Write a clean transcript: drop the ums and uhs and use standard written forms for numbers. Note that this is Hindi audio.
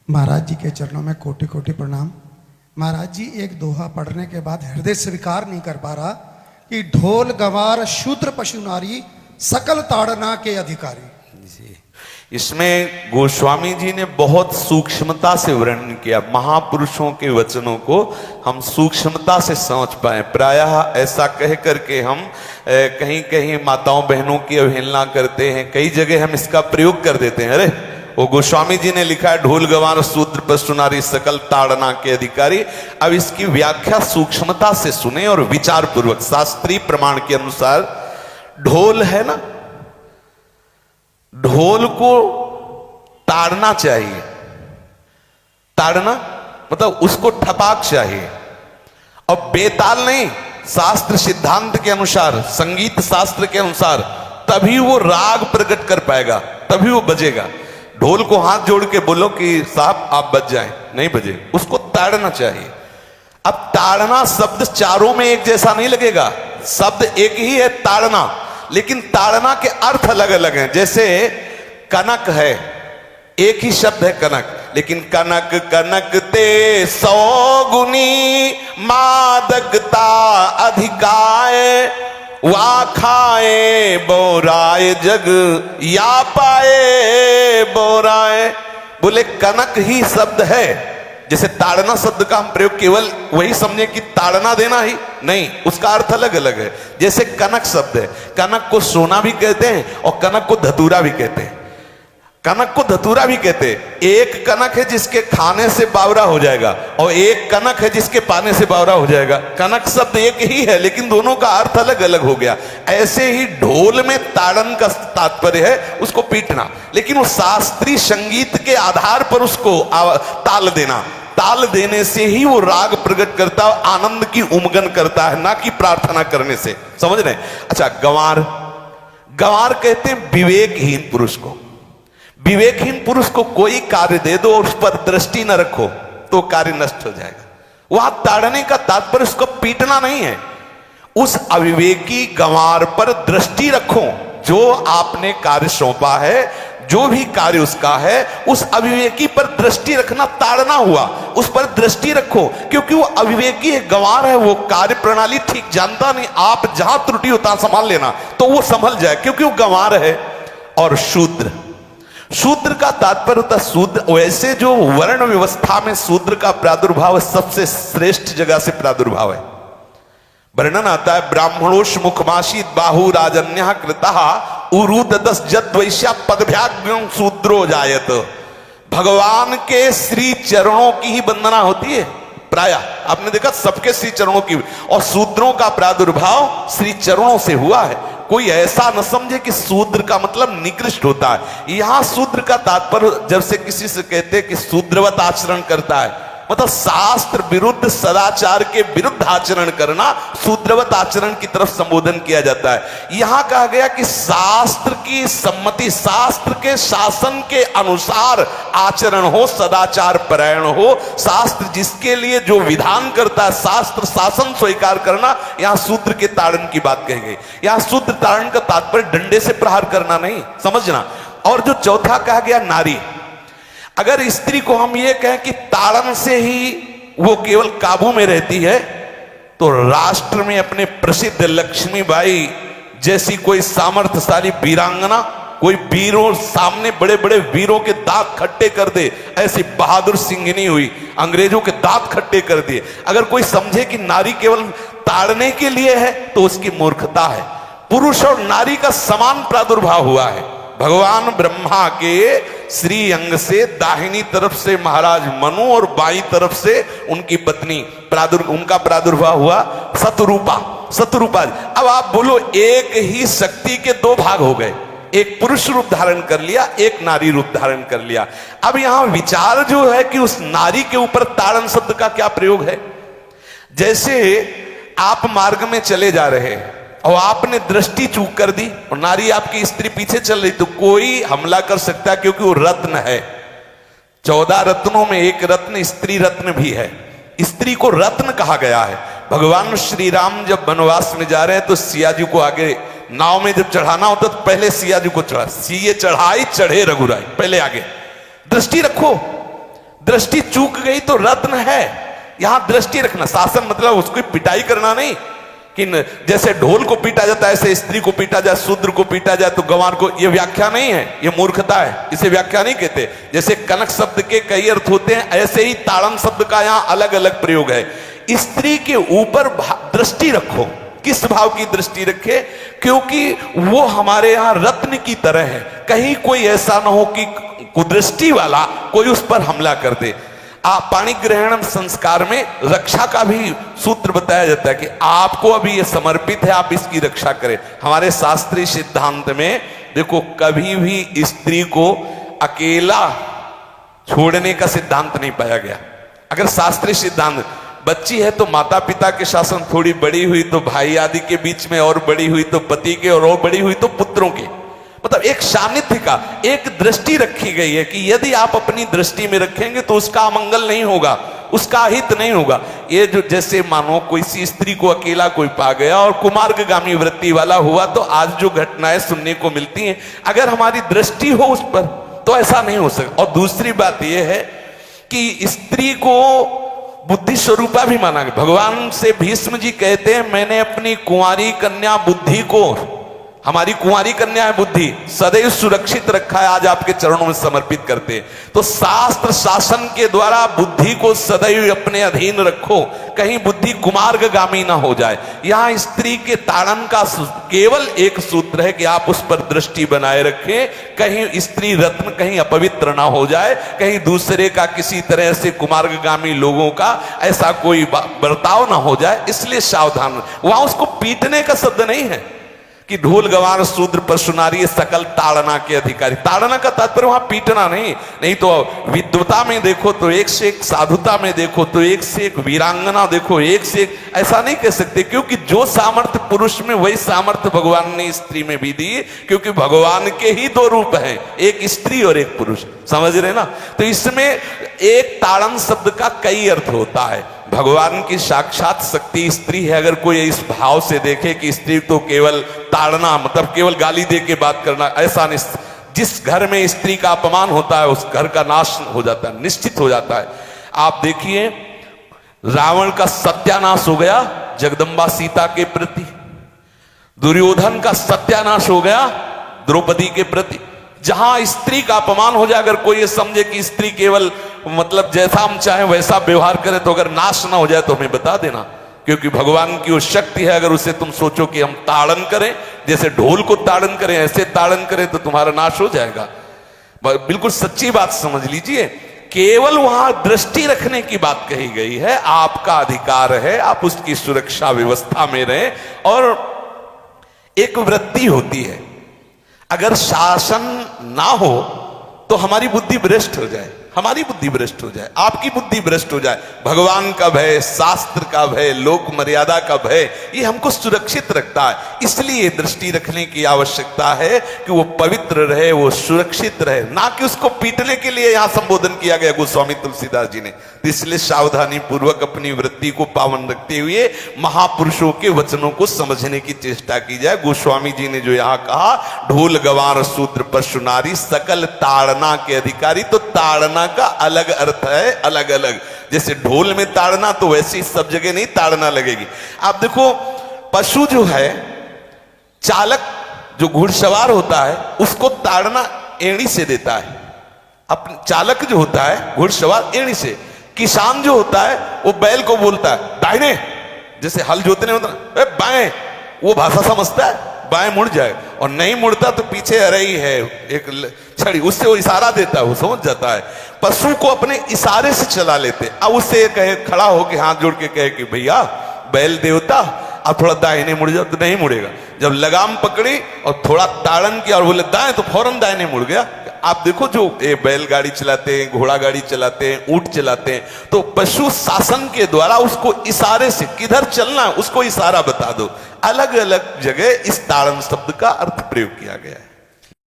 महाराज जी के चरणों में कोटि कोटि प्रणाम। महाराज जी एक दोहा पढ़ने के बाद हृदय स्वीकार नहीं कर पा रहा कि ढोल गंवार शूद्र पशु नारी सकल ताड़ना के अधिकारी। जी, इसमें गोस्वामी जी ने बहुत सूक्ष्मता से वर्णन किया। महापुरुषों के वचनों को हम सूक्ष्मता से समझ पाए। प्रायः ऐसा कह करके हम कहीं कहीं माताओं बहनों की अवहेलना करते हैं, कई जगह हम इसका प्रयोग कर देते हैं। अरे वो गोस्वामी जी ने लिखा है ढोल गंवार शूद्र पशु नारी सकल ताड़ना के अधिकारी। अब इसकी व्याख्या सूक्ष्मता से सुने और विचार पूर्वक। शास्त्रीय प्रमाण के अनुसार ढोल है ना, ढोल को ताड़ना चाहिए। ताड़ना मतलब उसको ठपाक चाहिए और बेताल नहीं। शास्त्र सिद्धांत के अनुसार, संगीत शास्त्र के अनुसार तभी वो राग प्रकट कर पाएगा, तभी वो बजेगा। ढोल को हाथ जोड़ के बोलो कि साहब आप बज जाएं, नहीं बजे, उसको ताड़ना चाहिए। अब ताड़ना शब्द चारों में एक जैसा नहीं लगेगा। शब्द एक ही है ताड़ना, लेकिन ताड़ना के अर्थ अलग अलग हैं। जैसे कनक है, एक ही शब्द है कनक, लेकिन कनक कनक ते 100 गुनी मादकता अधिकाय, वा खाए बोराए जग या पाए बोराए। बोले कनक ही शब्द है। जैसे ताड़ना शब्द का हम प्रयोग केवल वही समझे कि ताड़ना देना ही नहीं, उसका अर्थ अलग अलग है। जैसे कनक शब्द है, कनक को सोना भी कहते हैं और कनक को धतूरा भी कहते हैं। कनक को धतूरा भी कहते हैं। एक कनक है जिसके खाने से बावरा हो जाएगा और एक कनक है जिसके पाने से बावरा हो जाएगा। कनक शब्द एक ही है, लेकिन दोनों का अर्थ अलग अलग हो गया। ऐसे ही ढोल में ताड़न का तात्पर्य है उसको पीटना, लेकिन वो शास्त्रीय संगीत के आधार पर उसको ताल देना। ताल देने से ही वो राग प्रकट करता है, आनंद की उमगन करता है, ना कि प्रार्थना करने से। समझ रहे? अच्छा, गंवार, गंवार कहते हैं विवेकहीन पुरुष को। विवेकहीन पुरुष को कोई कार्य दे दो और उस पर दृष्टि न रखो तो कार्य नष्ट हो जाएगा। वहां ताड़ने का तात्पर्य उसको पीटना नहीं है। उस अविवेकी गंवार पर दृष्टि रखो। जो आपने कार्य सौंपा है, जो भी कार्य उसका है, उस अविवेकी पर दृष्टि रखना ताड़ना हुआ। उस पर दृष्टि रखो, क्योंकि वो अविवेकी है, गंवार है, वो कार्य प्रणाली ठीक जानता नहीं। आप जहां त्रुटि होता संभाल लेना तो वो संभल जाए, क्योंकि वो गंवार है। और शूद्र, शूद्र का तात्पर्य होता है शूद्र। वैसे जो वर्ण व्यवस्था में शूद्र का प्रादुर्भाव सबसे श्रेष्ठ जगह से प्रादुर्भाव है। वर्णन आता है ब्राह्मणोष मुखमाशी बाहु राजन्य कृतः उरुददस जद वैश्या पदभ्याग्रम शूद्रो जायत। भगवान के श्री चरणों की ही वंदना होती है। प्राय आपने देखा सबके श्री चरणों की, और शूद्रों का प्रादुर्भाव श्री चरणों से हुआ है। कोई ऐसा न समझे कि शूद्र का मतलब निकृष्ट होता है। यहां शूद्र का तात्पर्य जब से किसी से कहते हैं कि शूद्रवत आचरण करता है, मतलब शास्त्र विरुद्ध, सदाचार के विरुद्ध आचरण करना शूद्रवत आचरण की तरफ संबोधन किया जाता है। यहां कहा गया कि शास्त्र की सम्मति, शास्त्र के शासन के अनुसार आचरण हो, सदाचार परायण हो। शास्त्र जिसके लिए जो विधान करता है, शास्त्र शासन स्वीकार करना, यहां शूद्र के ताड़न की बात कही गई। यहां शूद्र ताड़न का तात्पर्य डंडे से प्रहार करना नहीं, समझना। और जो चौथा कहा गया नारी, अगर स्त्री को हम ये कहें कि ताड़न से ही वो केवल काबू में रहती है, तो राष्ट्र में अपने प्रसिद्ध लक्ष्मीबाई जैसी कोई सामर्थ्यशाली वीरांगना, कोई वीरों सामने बड़े बड़े वीरों के दांत खट्टे कर दे, ऐसी बहादुर सिंघनी हुई, अंग्रेजों के दांत खट्टे कर दिए। अगर कोई समझे कि नारी केवल ताड़ने के लिए है तो उसकी मूर्खता है। पुरुष और नारी का समान प्रादुर्भाव हुआ है। भगवान ब्रह्मा के श्री अंग से दाहिनी तरफ से महाराज मनु और बाईं तरफ से उनकी पत्नी उनका प्रादुर्भाव हुआ शतरूपा। शतरूपा, अब आप बोलो एक ही शक्ति के दो भाग हो गए, एक पुरुष रूप धारण कर लिया, एक नारी रूप धारण कर लिया। अब यहां विचार जो है कि उस नारी के ऊपर ताड़न शब्द का क्या प्रयोग है। जैसे आप मार्ग में चले जा रहे हैं और आपने दृष्टि चूक कर दी और नारी आपकी स्त्री पीछे चल रही, तो कोई हमला कर सकता है, क्योंकि वो रत्न है। 14 रत्नों में एक रत्न स्त्री रत्न भी है। स्त्री को रत्न कहा गया है। भगवान श्री राम जब वनवास में जा रहे हैं तो सिया जी को आगे नाव में जब चढ़ाना होता तो पहले सिया जी को चढ़ा, सीए चढ़ाई चढ़े रघुराई, पहले आगे। दृष्टि रखो, दृष्टि चूक गई तो रत्न है, यहां दृष्टि रखना। शासन मतलब उसकी पिटाई करना नहीं कि जैसे ढोल को पीटा जाता है ऐसे स्त्री को पीटा जाए, शूद्र को पीटा जाए तो गंवार को, ये व्याख्या नहीं है, ये मूर्खता है, इसे व्याख्या नहीं कहते। जैसे कनक शब्द के कई अर्थ होते हैं, ऐसे ही ताड़न शब्द का यहां अलग अलग प्रयोग है। स्त्री के ऊपर दृष्टि रखो। किस भाव की दृष्टि रखे? क्योंकि वो हमारे यहां रत्न की तरह है, कहीं कोई ऐसा ना हो कि कुदृष्टि वाला कोई उस पर हमला कर दे। पाणी ग्रहण संस्कार में रक्षा का भी सूत्र बताया जाता है कि आपको अभी ये समर्पित है, आप इसकी रक्षा करें। हमारे शास्त्रीय सिद्धांत में देखो कभी भी स्त्री को अकेला छोड़ने का सिद्धांत नहीं पाया गया। अगर शास्त्रीय सिद्धांत, बच्ची है तो माता पिता के शासन, थोड़ी बड़ी हुई तो भाई आदि के बीच में, और बड़ी हुई तो पति के, और बड़ी हुई तो पुत्रों के, मतलब एक सानिध्य का एक दृष्टि रखी गई है कि यदि आप अपनी दृष्टि में रखेंगे तो उसका अमंगल नहीं होगा, उसका हित नहीं होगा। ये जो जैसे मानो कोई सी स्त्री को अकेला कोई पा गया और कुमार्गामी वृत्ति वाला हुआ, तो आज जो घटनाएं सुनने को मिलती हैं, अगर हमारी दृष्टि हो उस पर तो ऐसा नहीं हो सकता। और दूसरी बात यह है कि स्त्री को बुद्धि स्वरूपा भी माना गया। भगवान से भीष्म जी कहते हैं, मैंने अपनी कुंवारी कन्या बुद्धि को, हमारी कुंवारी कन्या है बुद्धि, सदैव सुरक्षित रखा है, आज आपके चरणों में समर्पित करते हैं। तो शास्त्र शासन के द्वारा बुद्धि को सदैव अपने अधीन रखो, कहीं बुद्धि कुमार्गामी ना हो जाए। यहां स्त्री के ताड़न का केवल एक सूत्र है कि आप उस पर दृष्टि बनाए रखें, कहीं स्त्री रत्न कहीं अपवित्र ना हो जाए, कहीं दूसरे का किसी तरह से कुमार्गामी लोगों का ऐसा कोई बर्ताव ना हो जाए, इसलिए सावधान। वहां उसको पीटने का शब्द नहीं है कि ढोल गवार शूद्र पशु नारी सकल ताड़ना के अधिकारी। ताड़ना का तात्पर्य वहां पीटना नहीं तो विद्वता में देखो तो एक से एक, साधुता में देखो तो एक से एक, वीरांगना देखो एक से एक, ऐसा नहीं कह सकते, क्योंकि जो सामर्थ्य पुरुष में वही सामर्थ्य भगवान ने स्त्री में भी दी, क्योंकि भगवान के ही दो रूप हैं, एक स्त्री और एक पुरुष, समझ रहे ना। तो इसमें एक ताड़न शब्द का कई अर्थ होता है। भगवान की साक्षात शक्ति स्त्री है। अगर कोई इस भाव से देखे कि स्त्री तो केवल ताड़ना मतलब केवल गाली दे के बात करना, ऐसा नहीं। जिस घर में स्त्री का अपमान होता है उस घर का नाश हो जाता है, निश्चित हो जाता है। आप देखिए रावण का सत्यानाश हो गया जगदम्बा सीता के प्रति, दुर्योधन का सत्यानाश हो गया द्रौपदी के प्रति। जहां स्त्री का अपमान हो जाए, अगर कोई ये समझे कि स्त्री केवल मतलब जैसा हम चाहे वैसा व्यवहार करे, तो अगर नाश ना हो जाए तो हमें बता देना, क्योंकि भगवान की वो शक्ति है। अगर उसे तुम सोचो कि हम ताड़न करें, जैसे ढोल को ताड़न करें ऐसे ताड़न करें, तो तुम्हारा नाश हो जाएगा। बिल्कुल सच्ची बात समझ लीजिए। केवल वहां दृष्टि रखने की बात कही गई है, आपका अधिकार है, आप उसकी सुरक्षा व्यवस्था में रहें। और एक वृत्ति होती है, अगर शासन ना हो तो हमारी बुद्धि भ्रष्ट हो जाए, हमारी बुद्धि भ्रष्ट हो जाए, आपकी बुद्धि भ्रष्ट हो जाए। भगवान का भय, शास्त्र का भय, लोक मर्यादा का भय, ये हमको सुरक्षित रखता है। इसलिए दृष्टि रखने की आवश्यकता है कि वो पवित्र रहे, वो सुरक्षित रहे, ना कि उसको पीटने के लिए यहां संबोधन किया गया गोस्वामी तुलसीदास जी ने। इसलिए सावधानी पूर्वक अपनी वृत्ति को पावन रखते हुए महापुरुषों के वचनों को समझने की चेष्टा की जाए। गोस्वामी जी ने जो यहाँ कहा, ढोल गवार शूद्र पशु नारी सकल ताड़ना के अधिकारी, तो ताड़ना का अलग अर्थ है, अलग अलग। जैसे ढोल में ताड़ना, तो वैसे ही सब जगह नहीं ताड़ना लगेगी। आप देखो पशु जो है, चालक जो घुड़सवार होता है उसको ताड़ना एड़ी से देता है। अपने चालक जो होता है घुड़सवार एड़ी से, किसान जो होता है वो बैल को बोलता है दाहिने, जैसे हल जोतने होता है बाएं, वो भाषा समझता है, बाएं मुड़ जाए, और नहीं मुड़ता तो पीछे अरई है एक छड़ी, उससे वो इशारा देता है, वो समझ जाता है। पशु को अपने इशारे से चला लेते। अब उससे कहे, खड़ा होकर हाथ जोड़ के कहे कि भैया बैल देवता अब थोड़ा दाहिने मुड़ जाओ, तो नहीं मुड़ेगा। जब लगाम पकड़ी और थोड़ा ताड़न किया और बोले दाएं, तो फौरन दाहिने मुड़ गया। आप देखो जो बैलगाड़ी चलाते हैं, घोड़ा गाड़ी चलाते हैं, ऊंट चलाते हैं, तो पशु शासन के द्वारा उसको इशारे से किधर चलना है उसको इशारा बता दो। अलग अलग जगह इस ताड़न शब्द का अर्थ प्रयोग किया गया है।